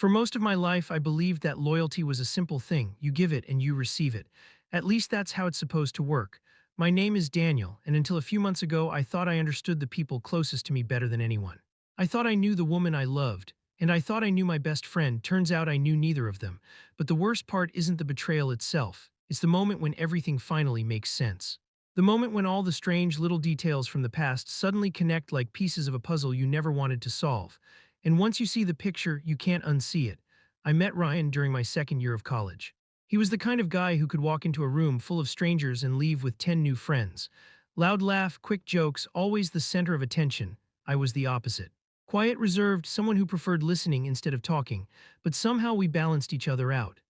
For most of my life, I believed that loyalty was a simple thing. You give it and you receive it. At least that's how it's supposed to work. My name is Daniel, and until a few months ago, I thought I understood the people closest to me better than anyone. I thought I knew the woman I loved, and I thought I knew my best friend. Turns out I knew neither of them. But the worst part isn't the betrayal itself. It's the moment when everything finally makes sense. The moment when all the strange little details from the past suddenly connect like pieces of a puzzle you never wanted to solve. And once you see the picture, you can't unsee it. I met Ryan during my second year of college. He was the kind of guy who could walk into a room full of strangers and leave with 10 new friends. Loud laugh, quick jokes, always the center of attention. I was the opposite. Quiet, reserved, someone who preferred listening instead of talking, but somehow we balanced each other out.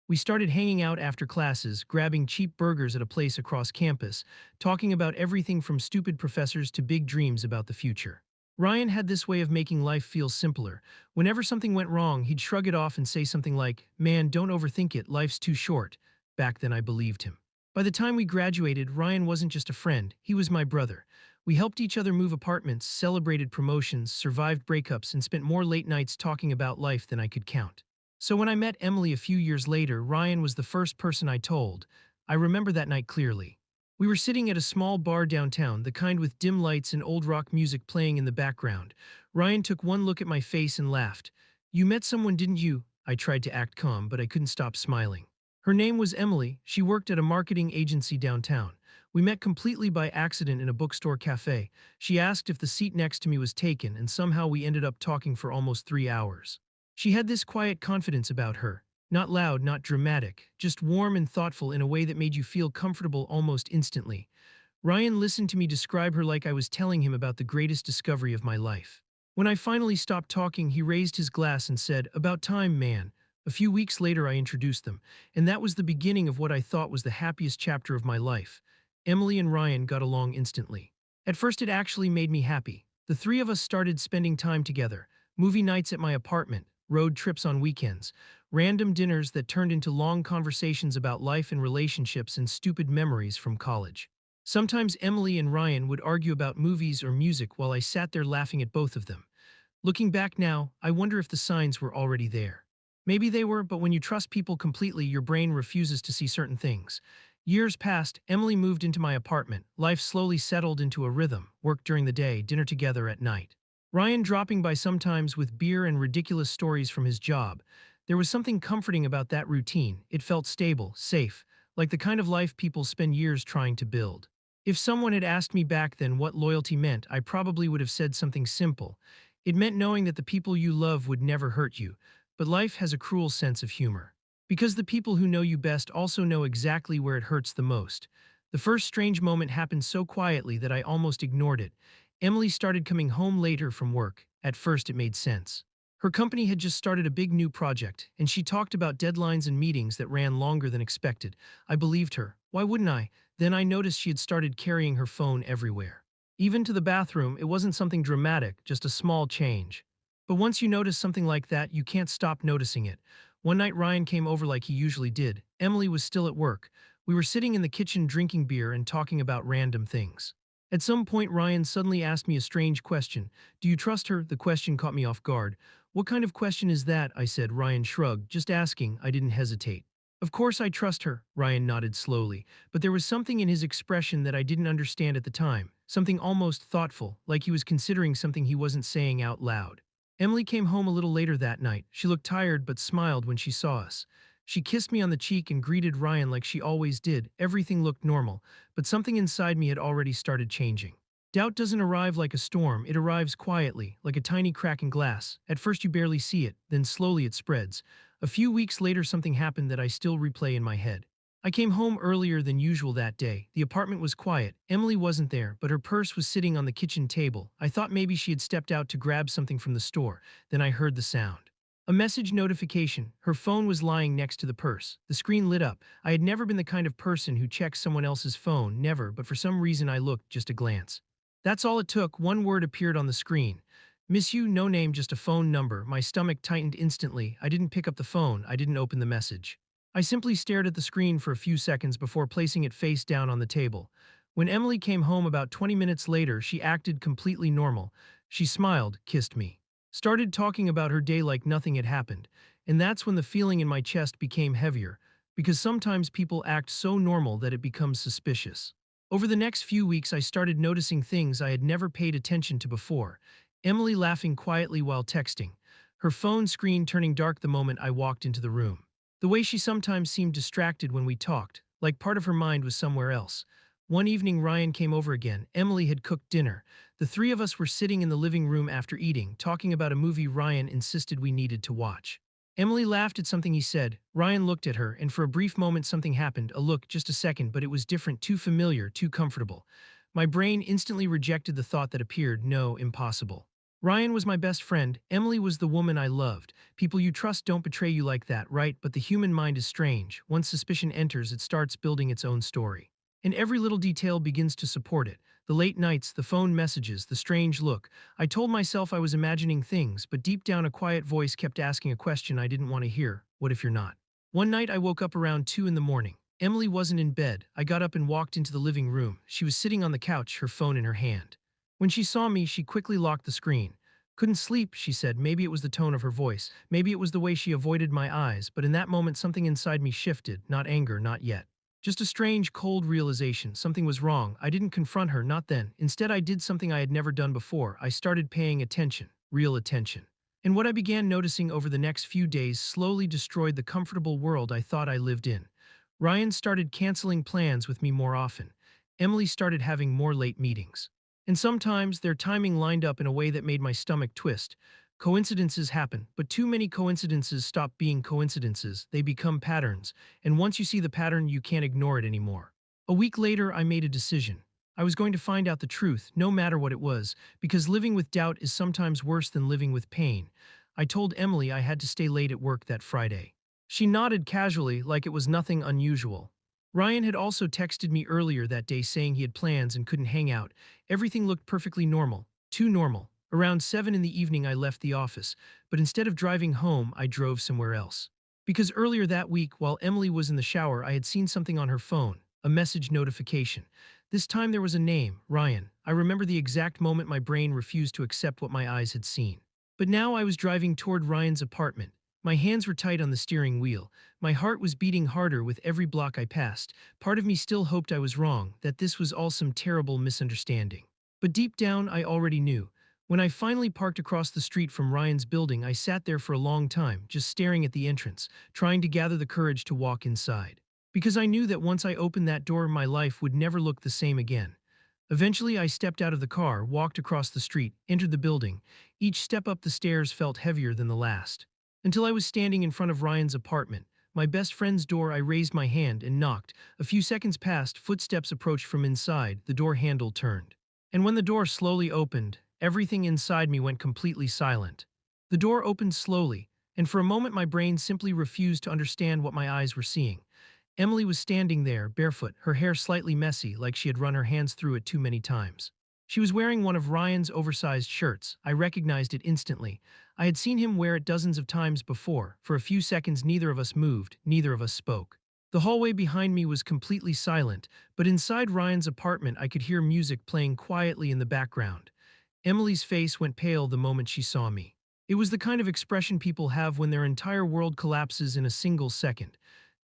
We started hanging out after classes, grabbing cheap burgers at a place across campus, talking about everything from stupid professors to big dreams about the future. Ryan had this way of making life feel simpler. Whenever something went wrong, he'd shrug it off and say something like, "Man, don't overthink it, life's too short." Back then I believed him. By the time we graduated, Ryan wasn't just a friend, he was my brother. We helped each other move apartments, celebrated promotions, survived breakups, and spent more late nights talking about life than I could count. So when I met Emily a few years later, Ryan was the first person I told. I remember that night clearly. We were sitting at a small bar downtown, the kind with dim lights and old rock music playing in the background. Ryan took one look at my face and laughed. "You met someone, didn't you?" I tried to act calm, but I couldn't stop smiling. Her name was Emily. She worked at a marketing agency downtown. We met completely by accident in a bookstore cafe. She asked if the seat next to me was taken, and somehow we ended up talking for almost 3 hours. She had this quiet confidence about her. Not loud, not dramatic, just warm and thoughtful in a way that made you feel comfortable almost instantly. Ryan listened to me describe her like I was telling him about the greatest discovery of my life. When I finally stopped talking, he raised his glass and said, "About time, man." A few weeks later, I introduced them, and that was the beginning of what I thought was the happiest chapter of my life. Emily and Ryan got along instantly. At first, it actually made me happy. The three of us started spending time together, movie nights at my apartment, road trips on weekends, random dinners that turned into long conversations about life and relationships and stupid memories from college. Sometimes Emily and Ryan would argue about movies or music while I sat there laughing at both of them. Looking back now, I wonder if the signs were already there. Maybe they were, but when you trust people completely, your brain refuses to see certain things. Years passed, Emily moved into my apartment. Life slowly settled into a rhythm, work during the day, dinner together at night. Ryan dropping by sometimes with beer and ridiculous stories from his job. There was something comforting about that routine. It felt stable, safe, like the kind of life people spend years trying to build. If someone had asked me back then what loyalty meant, I probably would have said something simple. It meant knowing that the people you love would never hurt you, but life has a cruel sense of humor. Because the people who know you best also know exactly where it hurts the most. The first strange moment happened so quietly that I almost ignored it. Emily started coming home later from work. At first, it made sense. Her company had just started a big new project, and she talked about deadlines and meetings that ran longer than expected. I believed her. Why wouldn't I? Then I noticed she had started carrying her phone everywhere. Even to the bathroom, it wasn't something dramatic, just a small change. But once you notice something like that, you can't stop noticing it. One night Ryan came over like he usually did. Emily was still at work. We were sitting in the kitchen drinking beer and talking about random things. At some point, Ryan suddenly asked me a strange question. "Do you trust her?" The question caught me off guard. "What kind of question is that?" I said. Ryan shrugged. "Just asking." I didn't hesitate. "Of course I trust her." Ryan nodded slowly, but there was something in his expression that I didn't understand at the time, something almost thoughtful, like he was considering something he wasn't saying out loud. Emily came home a little later that night. She looked tired but smiled when she saw us. She kissed me on the cheek and greeted Ryan like she always did. Everything looked normal, but something inside me had already started changing. Doubt doesn't arrive like a storm, it arrives quietly, like a tiny crack in glass. At first you barely see it, then slowly it spreads. A few weeks later something happened that I still replay in my head. I came home earlier than usual that day. The apartment was quiet. Emily wasn't there, but her purse was sitting on the kitchen table. I thought maybe she had stepped out to grab something from the store. Then I heard the sound. A message notification. Her phone was lying next to the purse. The screen lit up. I had never been the kind of person who checks someone else's phone, never, but for some reason I looked, just a glance. That's all it took. One word appeared on the screen. "Miss you," no name, just a phone number. My stomach tightened instantly. I didn't pick up the phone. I didn't open the message. I simply stared at the screen for a few seconds before placing it face down on the table. When Emily came home about 20 minutes later, she acted completely normal. She smiled, kissed me. started talking about her day like nothing had happened, and that's when the feeling in my chest became heavier, because sometimes people act so normal that it becomes suspicious. Over the next few weeks, I started noticing things I had never paid attention to before. Emily laughing quietly while texting, her phone screen turning dark the moment I walked into the room. The way she sometimes seemed distracted when we talked, like part of her mind was somewhere else. One evening, Ryan came over again. Emily had cooked dinner. The three of us were sitting in the living room after eating, talking about a movie Ryan insisted we needed to watch. Emily laughed at something he said. Ryan looked at her, and for a brief moment something happened. A look, just a second, but it was different, too familiar, too comfortable. My brain instantly rejected the thought that appeared, no, impossible. Ryan was my best friend. Emily was the woman I loved. People you trust don't betray you like that, right? But the human mind is strange. Once suspicion enters, it starts building its own story. And every little detail begins to support it. The late nights, the phone messages, the strange look. I told myself I was imagining things, but deep down a quiet voice kept asking a question I didn't want to hear. What if you're not? One night I woke up around 2 in the morning. Emily wasn't in bed. I got up and walked into the living room. She was sitting on the couch, her phone in her hand. When she saw me, she quickly locked the screen. Couldn't sleep, she said. Maybe it was the tone of her voice. Maybe it was the way she avoided my eyes, but in that moment something inside me shifted. Not anger, not yet. Just a strange, cold realization. Something was wrong. I didn't confront her, not then. Instead, I did something I had never done before. I started paying attention. Real attention. And what I began noticing over the next few days slowly destroyed the comfortable world I thought I lived in. Ryan started canceling plans with me more often. Emily started having more late meetings. And sometimes their timing lined up in a way that made my stomach twist. Coincidences happen, but too many coincidences stop being coincidences. They become patterns, and once you see the pattern, you can't ignore it anymore. A week later, I made a decision. I was going to find out the truth, no matter what it was, because living with doubt is sometimes worse than living with pain. I told Emily I had to stay late at work that Friday. She nodded casually, like it was nothing unusual. Ryan had also texted me earlier that day saying he had plans and couldn't hang out. Everything looked perfectly normal, too normal. Around 7 in the evening, I left the office, but instead of driving home, I drove somewhere else. Because earlier that week, while Emily was in the shower, I had seen something on her phone, a message notification. This time there was a name, Ryan. I remember the exact moment my brain refused to accept what my eyes had seen. But now I was driving toward Ryan's apartment. My hands were tight on the steering wheel. My heart was beating harder with every block I passed. Part of me still hoped I was wrong, that this was all some terrible misunderstanding. But deep down, I already knew. When I finally parked across the street from Ryan's building, I sat there for a long time, just staring at the entrance, trying to gather the courage to walk inside. Because I knew that once I opened that door, my life would never look the same again. Eventually, I stepped out of the car, walked across the street, entered the building. Each step up the stairs felt heavier than the last. Until I was standing in front of Ryan's apartment, my best friend's door. I raised my hand and knocked. A few seconds passed, footsteps approached from inside, the door handle turned. And when the door slowly opened, everything inside me went completely silent. The door opened slowly, and for a moment my brain simply refused to understand what my eyes were seeing. Emily was standing there, barefoot, her hair slightly messy, like she had run her hands through it too many times. She was wearing one of Ryan's oversized shirts. I recognized it instantly. I had seen him wear it dozens of times before. For a few seconds, neither of us moved, neither of us spoke. The hallway behind me was completely silent, but inside Ryan's apartment I could hear music playing quietly in the background. Emily's face went pale the moment she saw me. It was the kind of expression people have when their entire world collapses in a single second.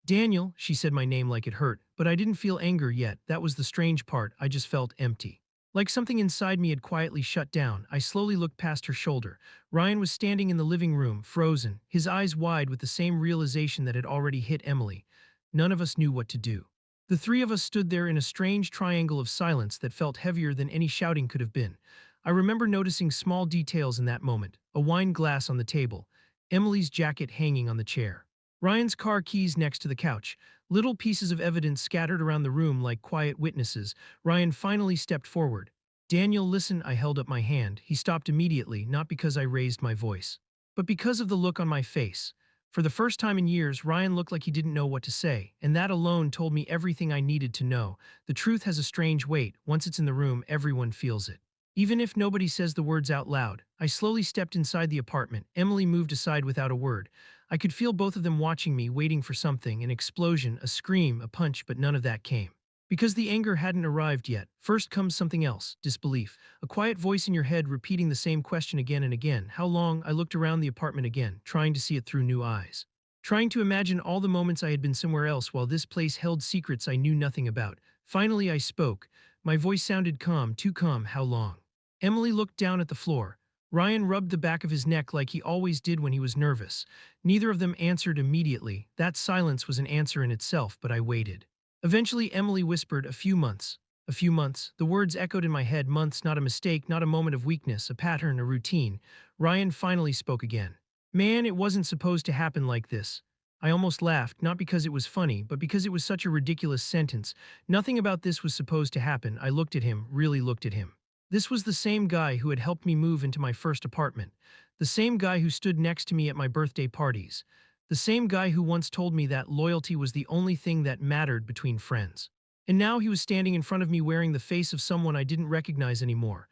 Daniel, she said my name like it hurt, but I didn't feel anger yet. That was the strange part. I just felt empty. Like something inside me had quietly shut down. I slowly looked past her shoulder. Ryan was standing in the living room, frozen, his eyes wide with the same realization that had already hit Emily. None of us knew what to do. The three of us stood there in a strange triangle of silence that felt heavier than any shouting could have been. I remember noticing small details in that moment: a wine glass on the table, Emily's jacket hanging on the chair, Ryan's car keys next to the couch, little pieces of evidence scattered around the room like quiet witnesses. Ryan finally stepped forward. Daniel, listen. I held up my hand. He stopped immediately, not because I raised my voice, but because of the look on my face. For the first time in years, Ryan looked like he didn't know what to say, and that alone told me everything I needed to know. The truth has a strange weight. Once it's in the room, everyone feels it. Even if nobody says the words out loud. I slowly stepped inside the apartment. Emily moved aside without a word. I could feel both of them watching me, waiting for something, an explosion, a scream, a punch, but none of that came. Because the anger hadn't arrived yet, first comes something else, disbelief. A quiet voice in your head repeating the same question again and again. How long? I looked around the apartment again, trying to see it through new eyes. Trying to imagine all the moments I had been somewhere else while this place held secrets I knew nothing about. Finally, I spoke. My voice sounded calm, too calm. How long? Emily looked down at the floor. Ryan rubbed the back of his neck like he always did when he was nervous. Neither of them answered immediately. That silence was an answer in itself, but I waited. Eventually, Emily whispered, a few months. A few months. The words echoed in my head, months, not a mistake, not a moment of weakness, a pattern, a routine. Ryan finally spoke again. Man, it wasn't supposed to happen like this. I almost laughed, not because it was funny, but because it was such a ridiculous sentence. Nothing about this was supposed to happen. I looked at him, really looked at him. This was the same guy who had helped me move into my first apartment. The same guy who stood next to me at my birthday parties. The same guy who once told me that loyalty was the only thing that mattered between friends. And now he was standing in front of me wearing the face of someone I didn't recognize anymore.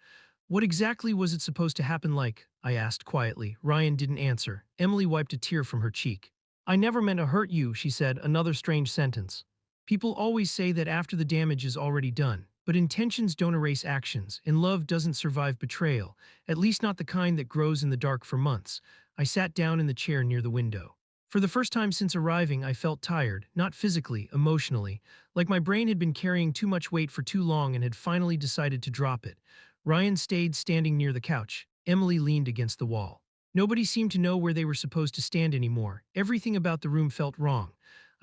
What exactly was it supposed to happen like? I asked quietly. Ryan didn't answer. Emily wiped a tear from her cheek. I never meant to hurt you, she said, another strange sentence. People always say that after the damage is already done. But intentions don't erase actions, and love doesn't survive betrayal, at least not the kind that grows in the dark for months. I sat down in the chair near the window. For the first time since arriving, I felt tired, not physically, emotionally, like my brain had been carrying too much weight for too long and had finally decided to drop it. Ryan stayed standing near the couch. Emily leaned against the wall. Nobody seemed to know where they were supposed to stand anymore. Everything about the room felt wrong.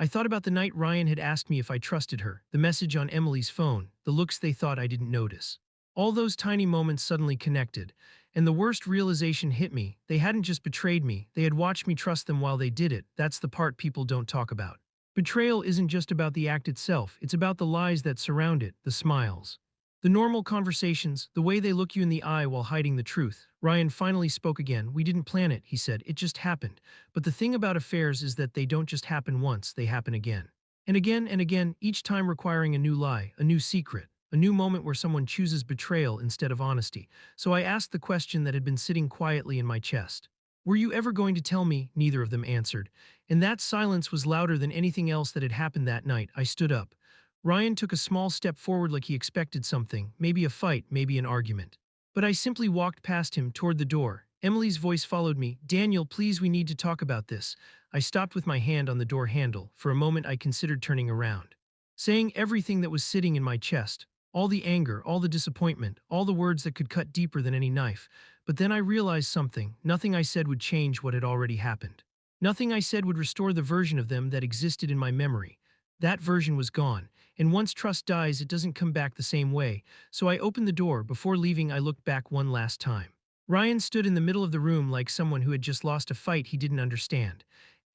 I thought about the night Ryan had asked me if I trusted her, the message on Emily's phone, the looks they thought I didn't notice. All those tiny moments suddenly connected, and the worst realization hit me. They hadn't just betrayed me, they had watched me trust them while they did it. That's the part people don't talk about. Betrayal isn't just about the act itself, it's about the lies that surround it, the smiles. The normal conversations, the way they look you in the eye while hiding the truth. Ryan finally spoke again. We didn't plan it, he said. It just happened. But the thing about affairs is that they don't just happen once, they happen again. And again, each time requiring a new lie, a new secret, a new moment where someone chooses betrayal instead of honesty. So I asked the question that had been sitting quietly in my chest. Were you ever going to tell me? Neither of them answered. And that silence was louder than anything else that had happened that night. I stood up. Ryan took a small step forward like he expected something, maybe a fight, maybe an argument. But I simply walked past him toward the door. Emily's voice followed me. Daniel, please, we need to talk about this. I stopped with my hand on the door handle. For a moment I considered turning around. Saying everything that was sitting in my chest. All the anger, all the disappointment, all the words that could cut deeper than any knife. But then I realized something. Nothing I said would change what had already happened. Nothing I said would restore the version of them that existed in my memory. That version was gone. And once trust dies, it doesn't come back the same way. So I opened the door. Before leaving, I looked back one last time. Ryan stood in the middle of the room like someone who had just lost a fight he didn't understand.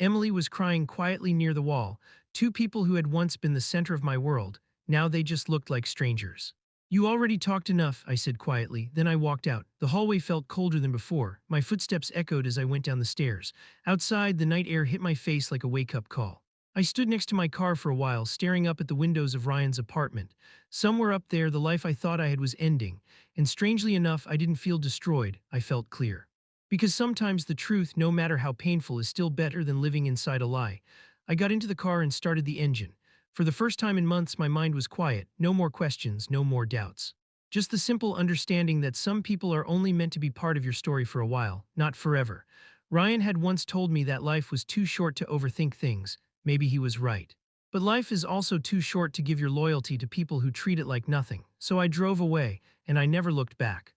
Emily was crying quietly near the wall. Two people who had once been the center of my world, now they just looked like strangers. You already talked enough, I said quietly. Then I walked out. The hallway felt colder than before. My footsteps echoed as I went down the stairs. Outside, the night air hit my face like a wake-up call. I stood next to my car for a while, staring up at the windows of Ryan's apartment. Somewhere up there, the life I thought I had was ending, and strangely enough, I didn't feel destroyed, I felt clear. Because sometimes the truth, no matter how painful, is still better than living inside a lie. I got into the car and started the engine. For the first time in months, my mind was quiet, no more questions, no more doubts. Just the simple understanding that some people are only meant to be part of your story for a while, not forever. Ryan had once told me that life was too short to overthink things. Maybe he was right. But life is also too short to give your loyalty to people who treat it like nothing. So I drove away, and I never looked back.